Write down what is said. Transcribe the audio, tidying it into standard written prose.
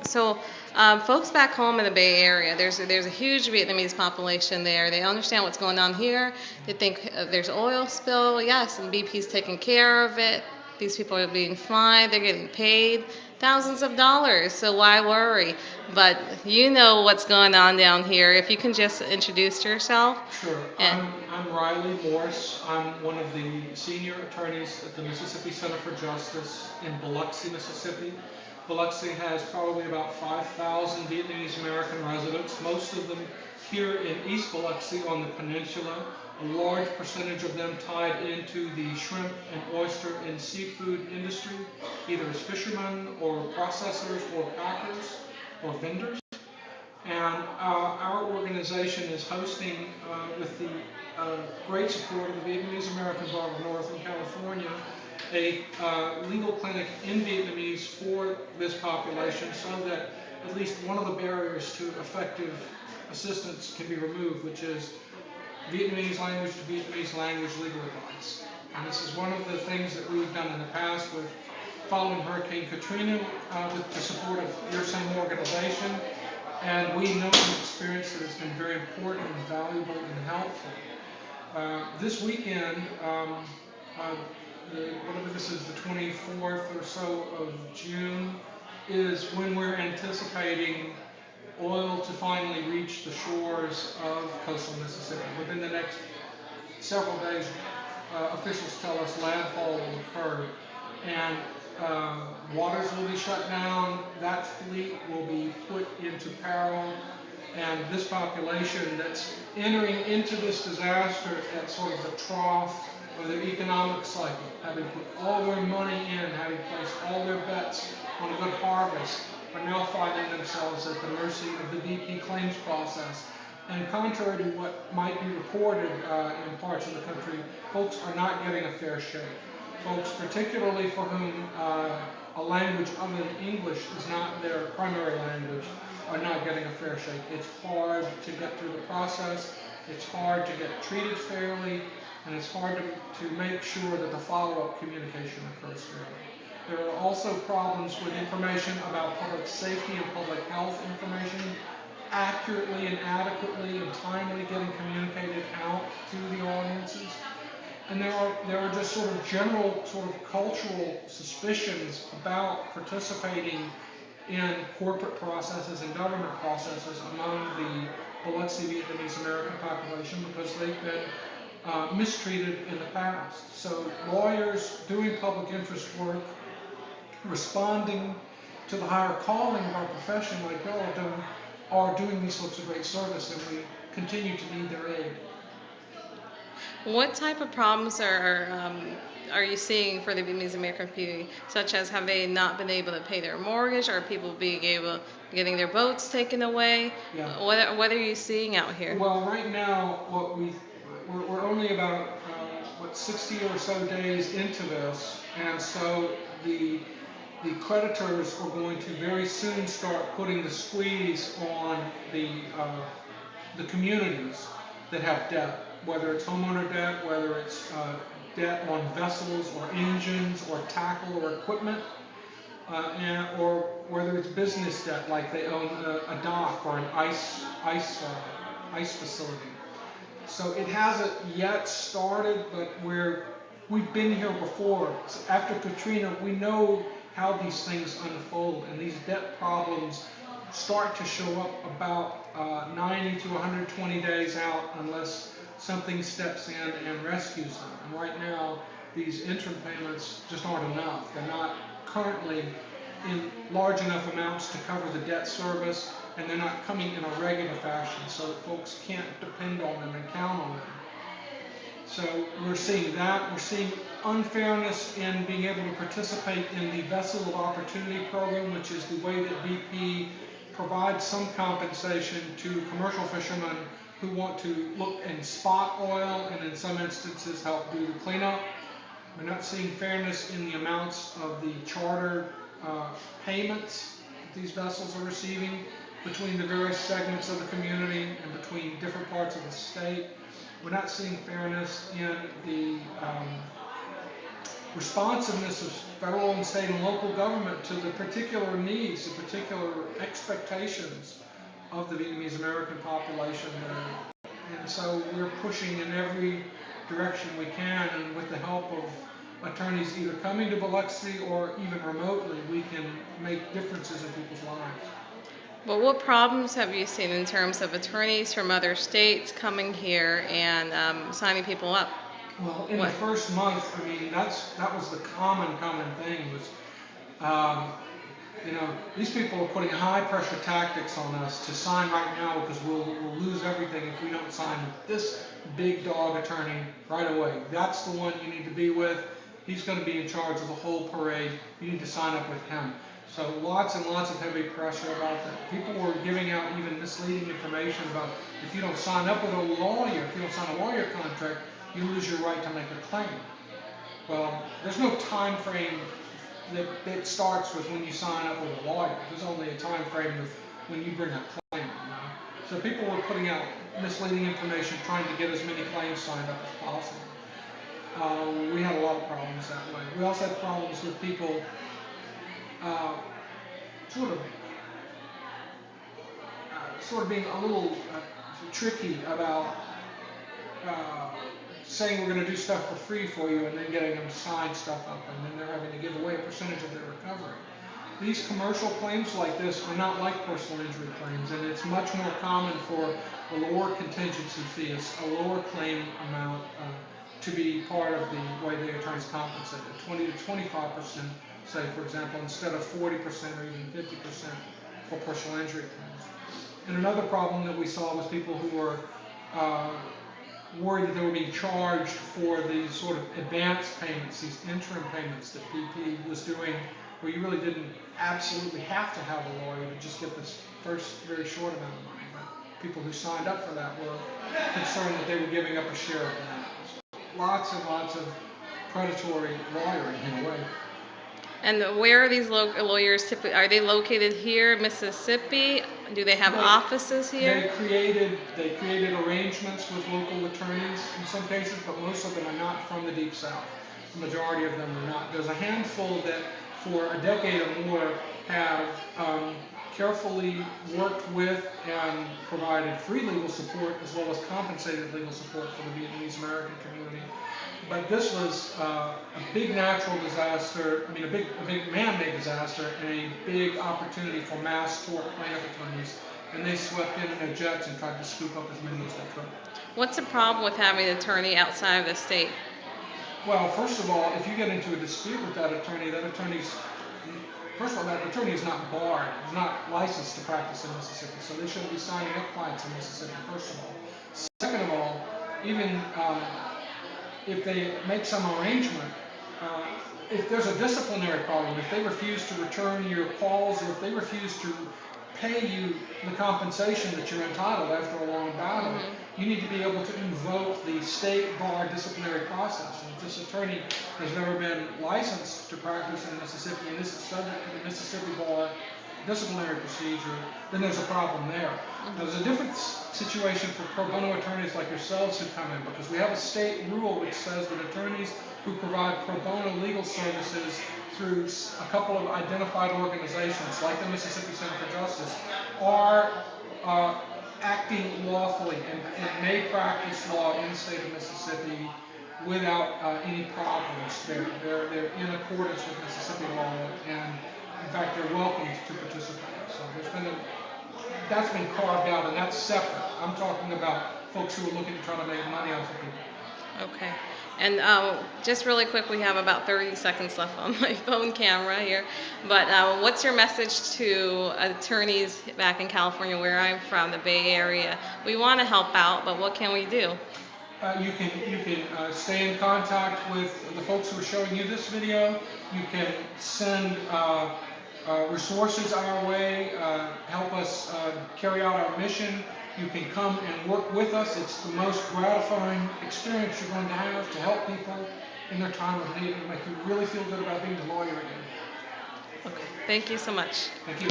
So, folks back home in the Bay Area, there's a huge Vietnamese population there. They understand what's going on here. They think there's oil spill, yes, and BP's taking care of it. These people are being fine. They're getting paid thousands of dollars. So why worry? But you know what's going on down here. If you can just introduce yourself. Sure. And I'm Riley Morse. I'm one of the senior attorneys at the Mississippi Center for Justice in Biloxi, Mississippi. Biloxi has probably about 5,000 Vietnamese American residents, most of them here in East Biloxi on the peninsula. A large percentage of them tied into the shrimp and oyster and seafood industry, either as fishermen or processors or packers or vendors. And our organization is hosting, with the great support of the Vietnamese American Bar of Northern California, a legal clinic in Vietnamese for this population so that at least one of the barriers to effective assistance can be removed, which is Vietnamese language to Vietnamese language legal advice. And this is one of the things that we've done in the past with following Hurricane Katrina, with the support of your same organization. And we know from experience that it's been very important and valuable and helpful. This weekend, uh, whatever this is, the 24th or so of June, is when we're anticipating oil to finally reach the shores of coastal Mississippi. Within the next several days, officials tell us landfall will occur, and waters will be shut down, that fleet will be put into peril, and this population that's entering into this disaster at sort of the trough of their economic cycle, having put all their money in, having placed all their bets on a good harvest, are now finding themselves at the mercy of the BP claims process. And contrary to what might be reported in parts of the country, folks are not getting a fair shake. Folks, particularly for whom a language other than English is not their primary language, are not getting a fair shake. It's hard to get through the process, it's hard to get treated fairly, and it's hard to make sure that the follow-up communication occurs fairly. There are also problems with information about public safety and public health information accurately and adequately and timely getting communicated out to the audiences. And there are just sort of general sort of cultural suspicions about participating in corporate processes and government processes among the Biloxi Vietnamese American population because they've been mistreated in the past. So lawyers doing public interest work, responding to the higher calling of our profession like y'all are doing these folks a great service, and we continue to need their aid. what type of problems are you seeing for the Vietnamese American community, such as have they not been able to pay their mortgage, or people being able getting their boats taken away? Yeah. What are you seeing out here? Well, right now, we're only about 60 or so days into this, and so the the creditors are going to very soon start putting the squeeze on the uh, the communities that have debt, whether it's homeowner debt, whether it's debt on vessels or engines or tackle or equipment, or whether it's business debt, like they own a dock or an ice facility. So it hasn't yet started, but we've been here before. So after Katrina, we know how these things unfold, and these debt problems start to show up about 90 to 120 days out unless something steps in and rescues them. And right now, these interim payments just aren't enough. They're not currently in large enough amounts to cover the debt service, and they're not coming in a regular fashion, so that folks can't depend on them and count on them. So we're seeing that. We're seeing unfairness in being able to participate in the Vessel of Opportunity program, which is the way that BP provides some compensation to commercial fishermen who want to look and spot oil and in some instances help do the cleanup. We're not seeing fairness in the amounts of the charter uh, payments that these vessels are receiving between the various segments of the community and between different parts of the state. We're not seeing fairness in the responsiveness of federal and state and local government to the particular needs, the particular expectations of the Vietnamese American population there. And so we're pushing in every direction we can, and with the help of attorneys either coming to Biloxi or even remotely, we can make differences in people's lives. Well, what problems have you seen in terms of attorneys from other states coming here and signing people up? Well, in What? the first month, I mean, that was the common thing was, um, you know, these people are putting high pressure tactics on us to sign right now because we'll lose everything if we don't sign with this big dog attorney right away. That's the one you need to be with. He's going to be in charge of the whole parade. You need to sign up with him. So lots and lots of heavy pressure about that. People were giving out even misleading information about if you don't sign up with a lawyer, if you don't sign a lawyer contract, you lose your right to make a claim. Well, there's no time frame that starts with when you sign up with a lawyer. There's only a time frame of when you bring a claim. So people were putting out misleading information, trying to get as many claims signed up as possible. We had a lot of problems that way. We also had problems with people uh, sort of being a little tricky about saying we're going to do stuff for free for you and then getting them to sign stuff up, and then they're having to give away a percentage of their recovery. These commercial claims like this are not like personal injury claims, and it's much more common for a lower contingency fee, a lower claim amount to be part of the way the attorney's compensated, 20 to 25%, say, for example, instead of 40% or even 50% for personal injury claims. And another problem that we saw was people who were uh, worried that they were being charged for these sort of advance payments, these interim payments that BP was doing, where you really didn't absolutely have to have a lawyer to just get this first very short amount of money. But people who signed up for that were concerned that they were giving up a share of that. So lots and lots of predatory lawyering in a way. And where are these lawyers typically? Are they located here in Mississippi? Do they have offices here? They created arrangements with local attorneys in some cases, but most of them are not from the Deep South. The majority of them are not. There's a handful that for a decade or more have carefully worked with and provided free legal support as well as compensated legal support for the Vietnamese American community. But this was a big natural disaster, I mean a big man-made disaster, and a big opportunity for mass tort plaintiff attorneys. And they swept in their jets and tried to scoop up as many as they could. What's the problem with having an attorney outside of the state? Well, first of all, if you get into a dispute with that attorney's, first of all, that attorney is not barred, is not licensed to practice in Mississippi, so they shouldn't be signing up clients in Mississippi, first of all. Second of all, even if they make some arrangement, uh, if there's a disciplinary problem, if they refuse to return your calls, or if they refuse to pay you the compensation that you're entitled after a long battle, you need to be able to invoke the state bar disciplinary process. And if this attorney has never been licensed to practice in Mississippi and this is subject to the Mississippi bar disciplinary procedure, then there's a problem there. Now, there's a different situation for pro bono attorneys like yourselves who come in, because we have a state rule which says that attorneys who provide pro bono legal services through a couple of identified organizations like the Mississippi Center for Justice are acting lawfully and may practice law in the state of Mississippi without any problems. They're in accordance with Mississippi law, and in fact they're welcome to participate. So that's been carved out, and that's separate. I'm talking about folks who are looking to try to make money off of people. Okay. And just really quick, we have about 30 seconds left on my phone camera here. But what's your message to attorneys back in California, where I'm from, the Bay Area? We want to help out, but what can we do? You can stay in contact with the folks who are showing you this video. You can send resources our way, help us carry out our mission. You can come and work with us. It's the most gratifying experience you're going to have to help people in their time of need and make you really feel good about being a lawyer again. Okay. Thank you so much. Thank you.